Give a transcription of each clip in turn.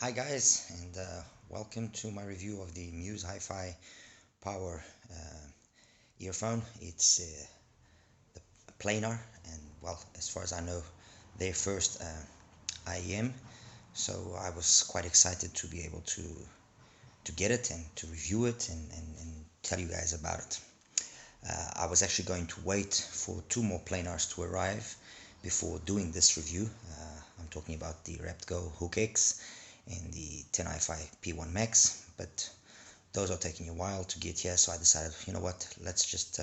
Hi guys, and welcome to my review of the MUSE HiFi Power earphone. It's the Planar, and well, as far as I know, their first IEM. So I was quite excited to be able to get it and to review it and tell you guys about it. I was actually going to wait for two more Planars to arrive before doing this review. I'm talking about the Raptgo Hook X and the 10i5 P1 Max, but those are taking a while to get here, so I decided, you know what, let's just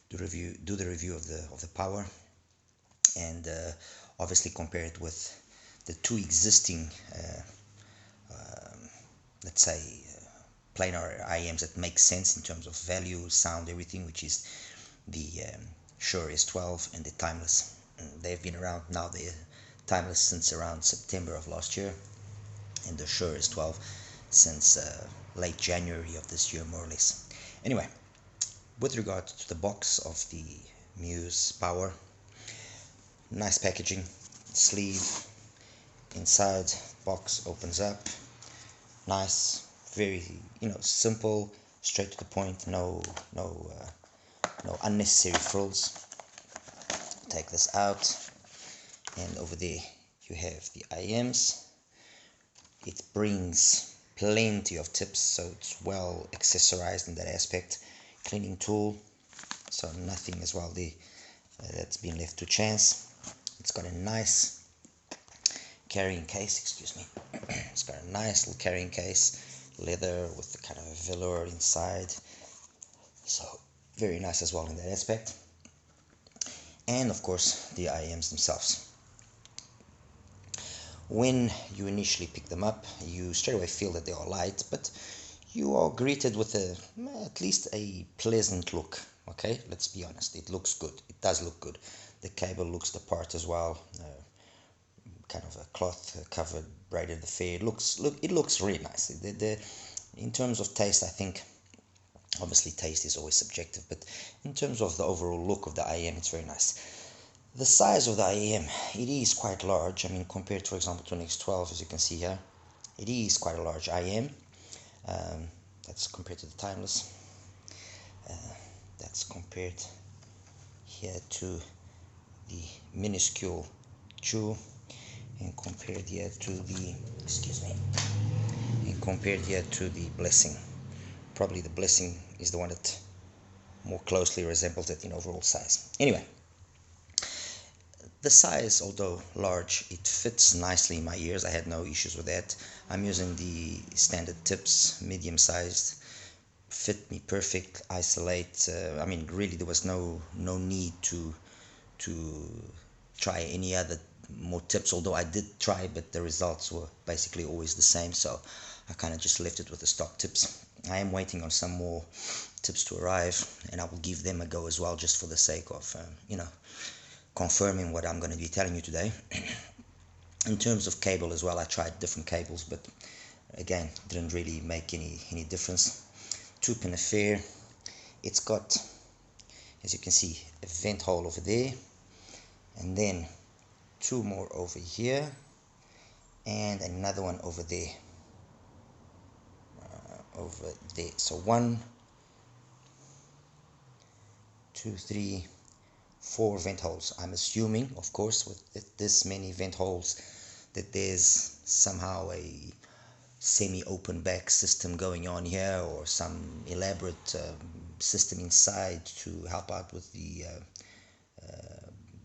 do the review of the Power, and obviously compare it with the two existing let's say planar IEMs that make sense in terms of value, sound, everything, which is the Shure S12 and the Timeless. They've been around now, they're Timeless since around September of last year, and the Shure S12 since late January of this year, more or less. Anyway, with regard to the box of the MUSE Power, nice packaging, sleeve, inside box opens up, nice, very, simple, straight to the point, no unnecessary frills. Take this out, and over there you have the IEMs. It brings plenty of tips, so it's well accessorized in that aspect. Cleaning tool, so nothing as well there that's been left to chance. It's got a nice carrying case, excuse me. It's got a nice little carrying case, leather with the kind of velour inside, so very nice as well in that aspect. And of course the IEMs themselves. When you initially pick them up, you straight away feel that they are light, but you are greeted with at least a pleasant look. Okay, let's be honest, it looks good, it does look good. The cable looks the part as well, kind of a cloth covered braided affair. It looks really nice. In terms of taste, I think obviously taste is always subjective, but in terms of the overall look of the IEM, it's very nice. The size of the IEM, it is quite large. I mean, compared, for example, to an S12, as you can see here, it is quite a large IEM. That's compared to the Timeless. That's compared here to the minuscule Chew, and compared here to the, excuse me, and compared here to the Blessing. Probably the Blessing is the one that more closely resembles it in overall size. Anyway, the size, although large, it fits nicely in my ears. I had no issues with that. I'm using the standard tips, medium sized, fit me perfect, isolate. I mean, really, there was no need to try any other more tips, although I did try, but the results were basically always the same, so I kind of just left it with the stock tips. I am waiting on some more tips to arrive, and I will give them a go as well, just for the sake of confirming what I'm going to be telling you today. In terms of cable as well, I tried different cables, but again, didn't really make any difference. 2-pin affair. It's got, as you can see, a vent hole over there, and then two more over here, and another one over there. So 1, 2, 3, 4 vent holes. I'm assuming, of course, with this many vent holes, that there's somehow a semi-open back system going on here, or some elaborate system inside to help out with the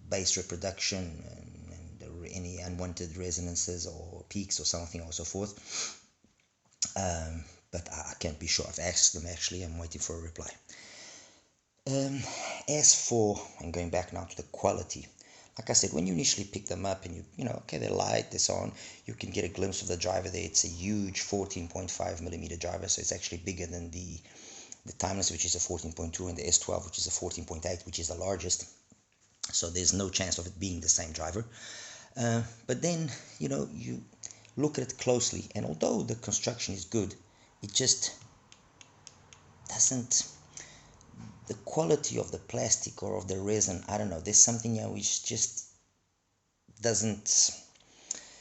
bass reproduction and any unwanted resonances or peaks or something or so forth. But I can't be sure. I've asked them actually. I'm waiting for a reply. As for, and going back now to the quality, like I said, when you initially pick them up and okay, they're light, they're so on, you can get a glimpse of the driver there. It's a huge 14.5 millimeter driver, so it's actually bigger than the Timeless, which is a 14.2, and the S12, which is a 14.8, which is the largest. So there's no chance of it being the same driver. But then, you look at it closely, and although the construction is good, it just doesn't, the quality of the plastic or of the resin, I don't know, there's something which just doesn't,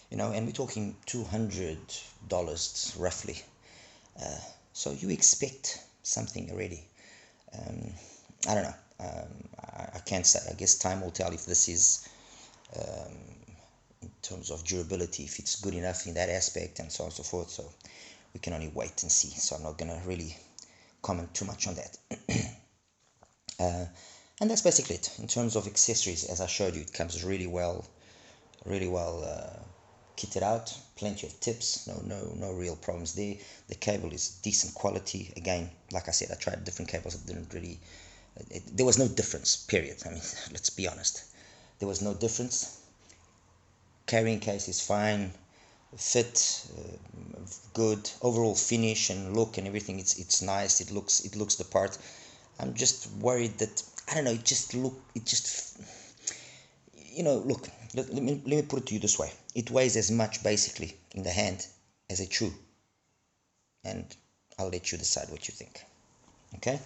you know, and we're talking $200 roughly. So you expect something already. I don't know. I can't say. I guess time will tell if this is, in terms of durability, if it's good enough in that aspect, and so on and so forth. So we can only wait and see. So I'm not going to really comment too much on that. And that's basically it. In terms of accessories, as I showed you, it comes really well kitted out. Plenty of tips. No real problems there. The cable is decent quality. Again, like I said, I tried different cables. It didn't really. There was no difference. Period. I mean, let's be honest. There was no difference. Carrying case is fine. Fit, good. Overall finish and look and everything. It's nice. It looks the part. I'm just worried that, I don't know, look, let me put it to you this way. It weighs as much basically in the hand as a chew, and I'll let you decide what you think. Okay,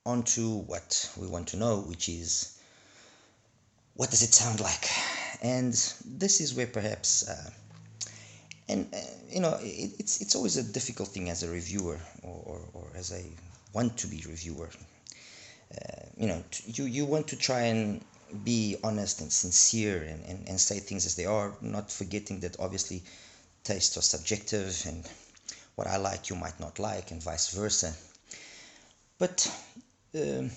on to what we want to know, which is, what does it sound like? And this is where perhaps it's always a difficult thing as a reviewer, or as a want-to-be reviewer. You want to try and be honest and sincere, and say things as they are, not forgetting that obviously tastes are subjective, and what I like you might not like, and vice versa. But and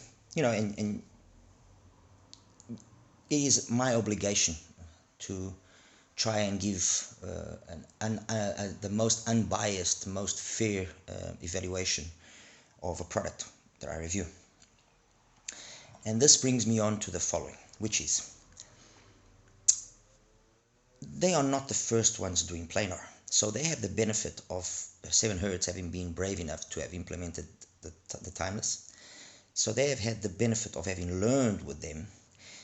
it is my obligation to try and give the most unbiased, most fair evaluation of a product that I review. And this brings me on to the following, which is, they are not the first ones doing planar. So they have the benefit of 7Hz having been brave enough to have implemented the timeless. So they have had the benefit of having learned with them.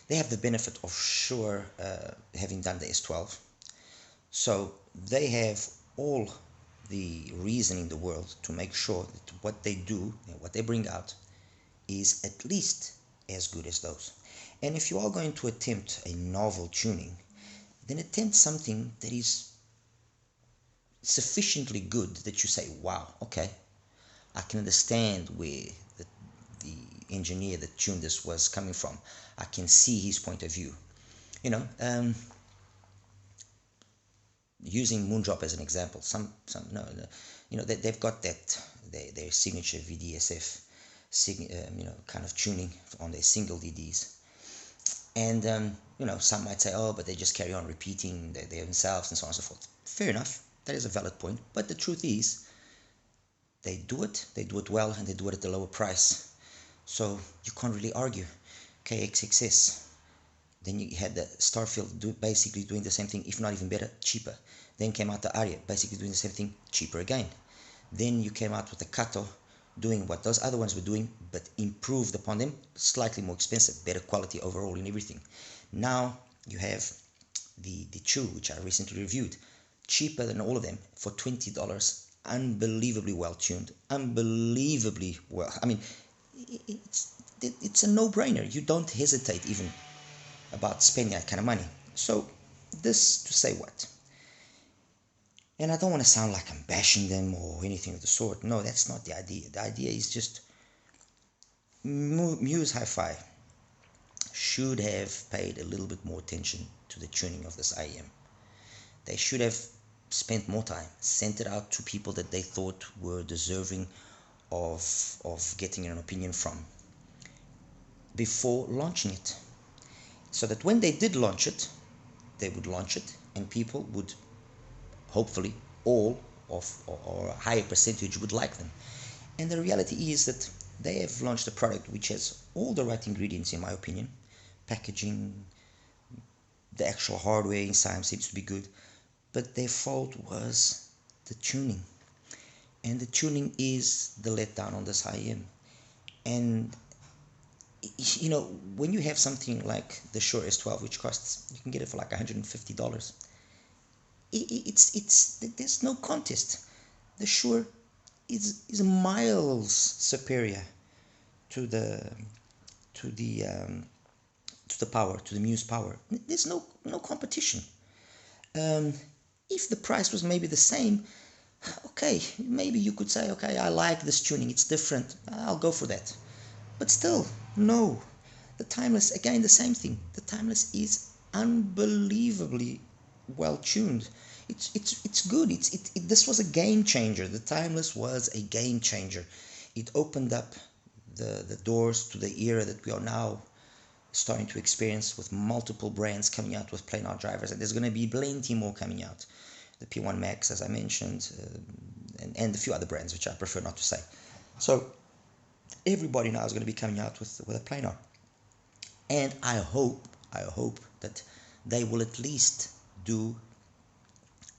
They have the benefit of sure having done the S12. So they have all the reason in the world to make sure that what they do and what they bring out is at least as good as those. And if you are going to attempt a novel tuning, then attempt something that is sufficiently good that you say, wow, okay, I can understand where the engineer that tuned this was coming from. I can see his point of view. Using Moondrop as an example, they've got that their signature VDSF kind of tuning on their single DDs, and some might say, oh, but they just carry on repeating their themselves and so on and so forth. Fair enough, that is a valid point, but the truth is, they do it well, and they do it at a lower price, so you can't really argue. KXXS, then you had the Starfield basically doing the same thing, if not even better, cheaper. Then came out the Aria, basically doing the same thing, cheaper again. Then you came out with the Kato, doing what those other ones were doing, but improved upon them, slightly more expensive, better quality overall in everything. Now you have the Chew, which I recently reviewed, cheaper than all of them for $20, unbelievably well tuned, unbelievably well. I mean, it's a no-brainer. You don't hesitate even about spending that kind of money. So this to say what? And I don't want to sound like I'm bashing them or anything of the sort. No, that's not the idea. The idea is just MUSE HiFi should have paid a little bit more attention to the tuning of this IEM. They should have spent more time, sent it out to people that they thought were deserving of getting an opinion from before launching it. So that when they did launch it, they would launch it, and people would, hopefully, all or a higher percentage would like them. And the reality is that they have launched a product which has all the right ingredients, in my opinion. Packaging, the actual hardware inside seems to be good, but their fault was the tuning. And the tuning is the letdown on this IEM. And when you have something like the Shure S12, which costs, you can get it for like $150, there's no contest. The Shure is miles superior to the to the MUSE Power. There's no competition. If the price was maybe the same, okay, maybe you could say, okay, I like this tuning, it's different, I'll go for that. But still, no. The Timeless, again, the same thing. The Timeless is unbelievably well tuned. It's good. This was a game changer. The Timeless was a game changer. It opened up the doors to the era that we are now starting to experience, with multiple brands coming out with planar drivers, and there's going to be plenty more coming out. The P1 Max, as I mentioned, and a few other brands which I prefer not to say. So everybody now is going to be coming out with a planar, and I hope that they will at least do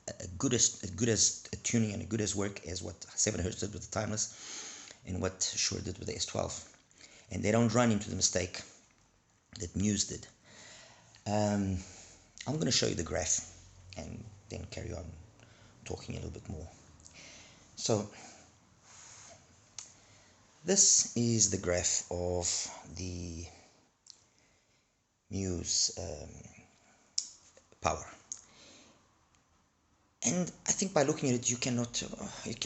as good as a tuning and a good as work as what 7Hertz did with the Timeless and what Shure did with the S12, and they don't run into the mistake that MUSE did. I'm going to show you the graph and then carry on talking a little bit more. So this is the graph of the MUSE Power, and I think by looking at it you can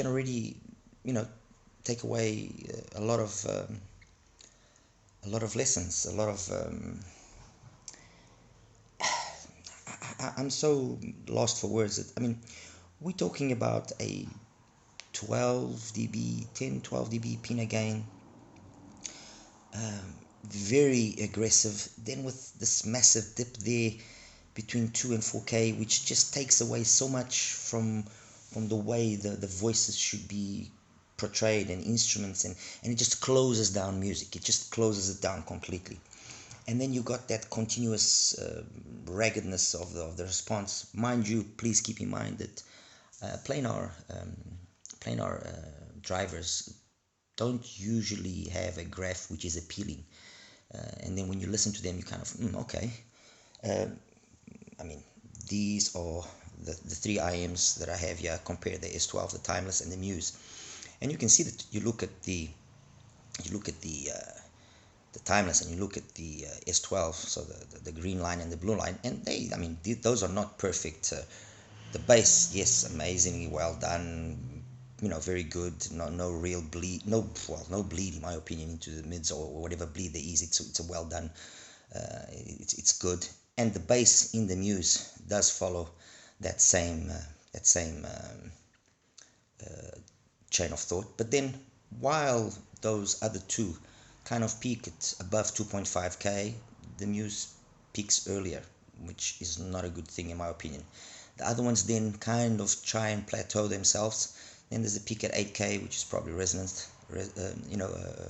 already take away a lot of lessons, a lot of I'm so lost for words. I mean, we're talking about a 12 dB, 10-12 dB pinna gain, very aggressive, then with this massive dip there between 2 and 4K, which just takes away so much from the way the voices should be portrayed and instruments, and it just closes down music. It just closes it down completely. And then you got that continuous raggedness of the response. Mind you, please keep in mind that planar drivers don't usually have a graph which is appealing, and then when you listen to them you kind of okay. I mean, these are the 3 IEMs that I have here. Compare the S12, the Timeless, and the MUSE, and you can see that you look at the Timeless and you look at the S12, so the green line and the blue line, and those are not perfect. The bass, yes, amazingly well done, very good. No real bleed, no bleed in my opinion into the mids or whatever bleed there is. It's a well done. It's good, and the bass in the MUSE does follow that same chain of thought. But then, while those other two kind of peak at above 2.5K, the MUSE peaks earlier, which is not a good thing in my opinion. The other ones then kind of try and plateau themselves. Then there's a peak at 8K, which is probably resonance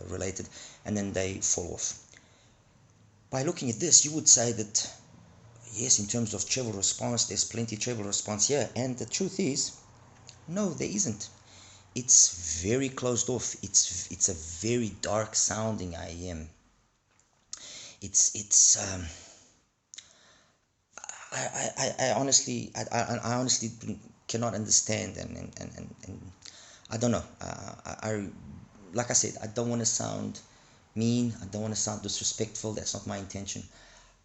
related, and then they fall off. By looking at this, you would say that yes, in terms of treble response, there's plenty treble response here, and the truth is, no, there isn't. It's very closed off. It's a very dark sounding IEM. I honestly cannot understand, and I don't know. Like I said, I don't want to sound mean. I don't want to sound disrespectful. That's not my intention.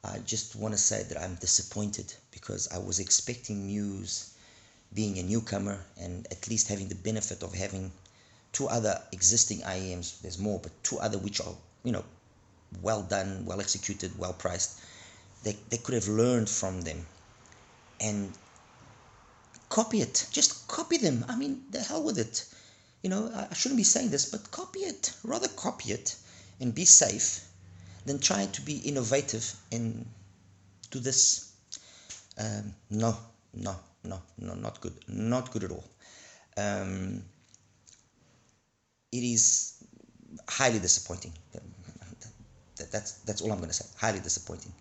I just want to say that I'm disappointed, because I was expecting MUSE, being a newcomer and at least having the benefit of having 2 other existing IEMs. There's more, but 2 other which are well done, well executed, well priced. They could have learned from them and copy it. Just copy them. I mean, the hell with it. I shouldn't be saying this, but copy it. Rather copy it and be safe than try to be innovative and do this. No, not good. Not good at all. It is highly disappointing. That's all I'm going to say. Highly disappointing.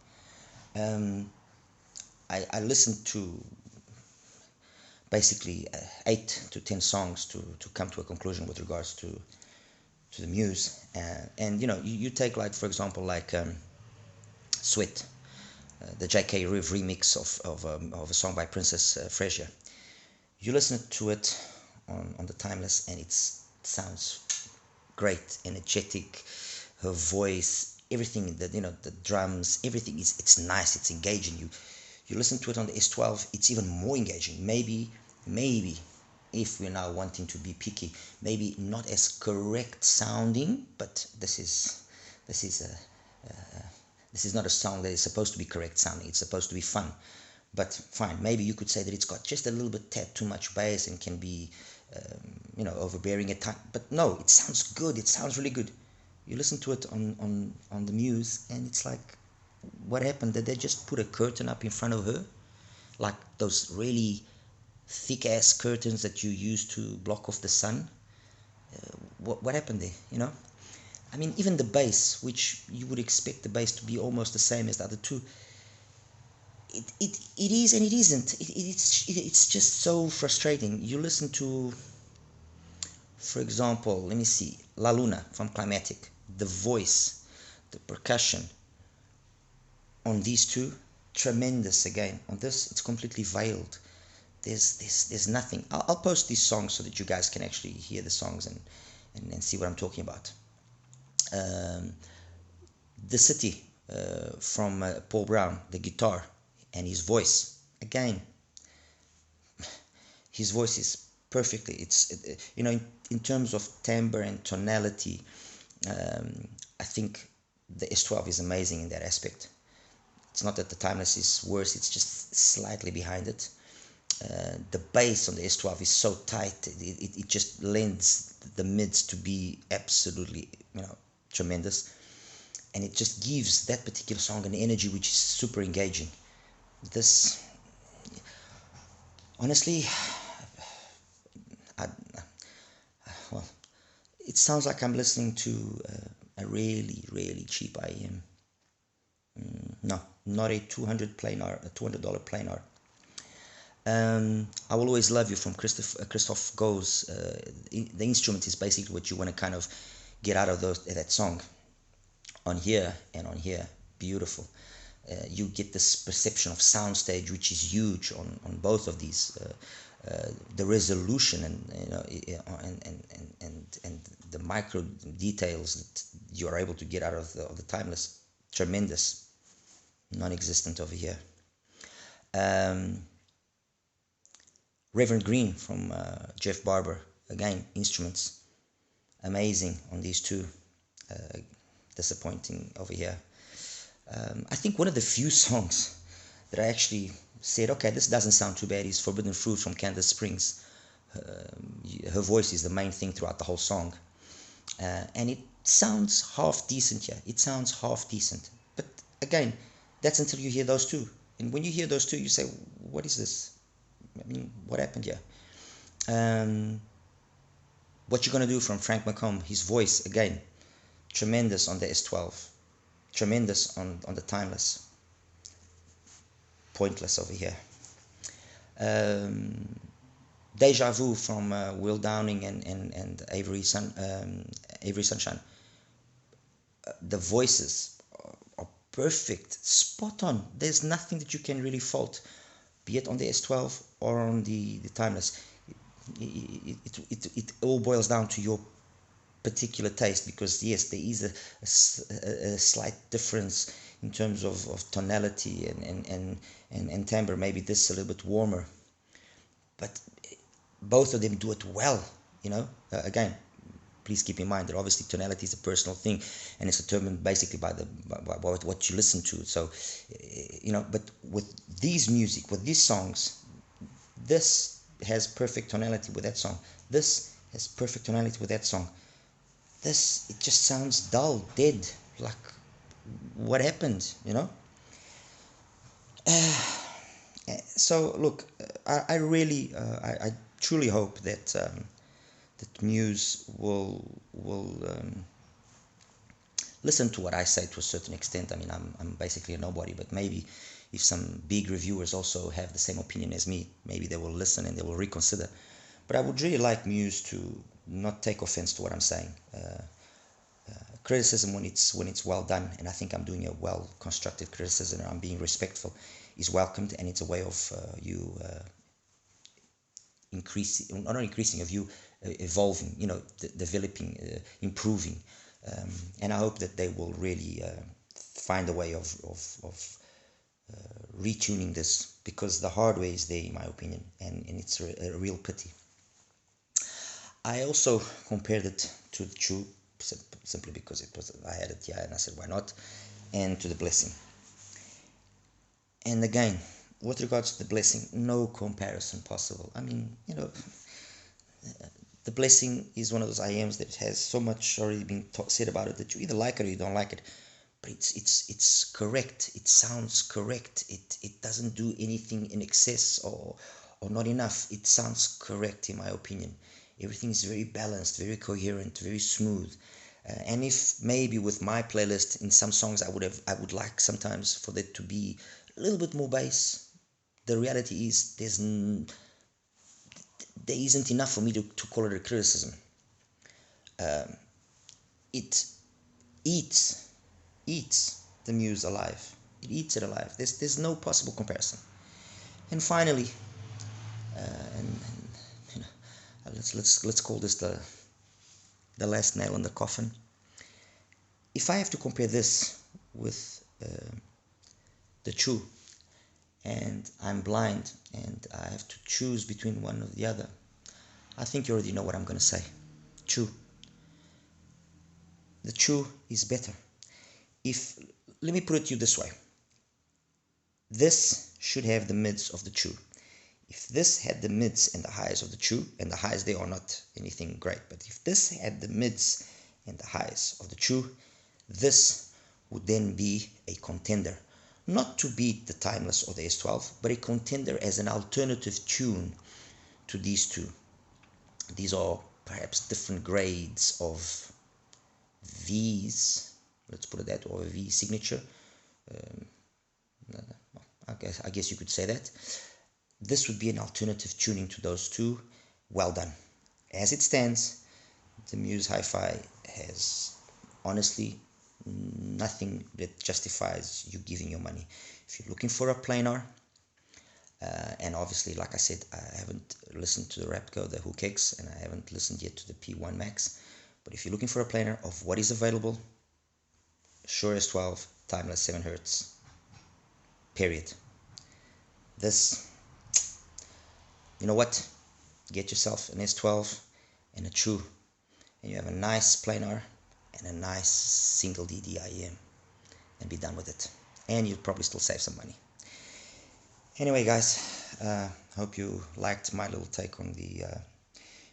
I listened to basically 8 to 10 songs to come to a conclusion with regards to the MUSE, and you take, like, for example, like Sweat, the J.K. Riv remix of a song by Princess Frasier. You listen to it on the Timeless, and it sounds great, energetic. Her voice everything, the the drums, everything is, it's nice, it's engaging. You listen to it on the S12, it's even more engaging. Maybe if we're now wanting to be picky, maybe not as correct sounding, but this is a this is not a song that is supposed to be correct sounding. It's supposed to be fun. But fine, maybe you could say that it's got just a little bit too much bass and can be overbearing at times. But no, it sounds good. It sounds really good. You listen to it on the Muse, and it's like, what happened? Did they just put a curtain up in front of her, like those really thick ass curtains that you use to block off the sun? What happened there? I mean, even the bass, which you would expect the bass to be almost the same as the other two, it is and it isn't. It's just so frustrating. You listen to, for example, let me see, La Luna from Climatic, the voice, the percussion on these two, tremendous. Again, on this, it's completely veiled. There's nothing. I'll post these songs so that you guys can actually hear the songs and see what I'm talking about. The City from Paul Brown, the guitar and his voice. Again, his voice is perfectly, it's in terms of timbre and tonality, I think the S12 is amazing in that aspect. It's not that the Timeless is worse, it's just slightly behind it. The bass on the S12 is so tight, it just lends the mids to be absolutely tremendous, and it just gives that particular song an energy which is super engaging. This, honestly, well, it sounds like I'm listening to a really cheap IEM. No, not a $200 planar. I Will Always Love You from Christoph Goes. The instrument is basically what you want to kind of get out of that song. On here and on here, beautiful. You get this perception of soundstage, which is huge on both of these. The resolution and the micro details that you are able to get out of the Timeless, tremendous. Non-existent over here. Reverend Green from Jeff Barber, again, instruments, amazing on these two. Disappointing over here. I think one of the few songs that I actually said, okay, this doesn't sound too bad, is Forbidden Fruit from Kansas Springs. Her voice is the main thing throughout the whole song, and it sounds half decent. Yeah, it sounds half decent, but again, that's until you hear those two, and when you hear those two, you say, what is this? I mean, what happened here? What You Gonna Do from Frank McComb, his voice, again, tremendous on the S12, tremendous on the Timeless, pointless over here. Deja Vu from Will Downing and Avery Sunshine. The voices are perfect, spot on. There's nothing that you can really fault, be it on the S12 or on the Timeless. It all boils down to your particular taste, because yes, there is a slight difference in terms of tonality and timbre. Maybe this is a little bit warmer, but both of them do it well. Again, please keep in mind that obviously tonality is a personal thing, and it's determined basically by what you listen to. So but with these songs, this has perfect tonality with that song, this has perfect tonality with that song. This, it just sounds dull, dead, like, what happened? So look, I really, I truly hope that Muse will listen to what I say to a certain extent. I mean, I'm basically a nobody, but maybe if some big reviewers also have the same opinion as me, maybe they will listen and they will reconsider. But I would really like Muse to not take offense to what I'm saying. Criticism, when it's well done, and I think I'm doing a well constructed criticism, and I'm being respectful, is welcomed, and it's a way of you increasing, not only increasing, of you evolving, developing, improving. and I hope that they will really find a way of retuning this, because the hardware is there in my opinion, and it's a real pity. I also compared it to the Chew, simply because I had it here and I said why not, and to the Blessing. And again, with regards to the Blessing, no comparison possible. I mean, you know, the Blessing is one of those IEMs that has so much already been said about it that you either like it or you don't like it. But it's correct. It sounds correct. It doesn't do anything in excess or not enough. It sounds correct in my opinion. Everything is very balanced, very coherent, very smooth. And if maybe with my playlist in some songs I would like sometimes for that to be a little bit more bass. The reality is there isn't enough for me to call it a criticism. It eats the Muse alive. It eats it alive. There's no possible comparison. And finally, and you know, let's call this the last nail in the coffin. If I have to compare this with the Chew, and I'm blind and I have to choose between one or the other, I think you already know what I'm going to say. Chew. The Chew is better. Let me put it to you this way. This should have the mids of the Chew. If this had the mids and the highs of the Chew, and the highs they are not anything great, but if this had the mids and the highs of the Chew, this would then be a contender. Not to beat the Timeless or the S12, but a contender as an alternative tune to these two. These are perhaps different grades of V's, let's put it that, or a V signature. I guess you could say that. This would be an alternative tuning to those two. Well done. As it stands, the MUSE HiFi has honestly nothing that justifies you giving your money. If you're looking for a planar, and obviously, like I said, I haven't listened to the Rapco, the Hook X, and I haven't listened yet to the P1 Max. But if you're looking for a planar of what is available, Shure S12, Timeless 7 Hz, period. This, you know what? Get yourself an S12 and a Chew, and you have a nice planar and a nice single DD IEM, and be done with it. And you'll probably still save some money. Anyway, guys, hope you liked my little take on the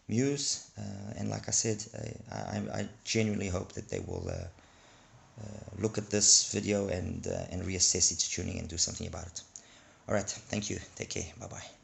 Muse, and like I said, I genuinely hope that they will look at this video and reassess its tuning and do something about it. Alright, thank you. Take care. Bye-bye.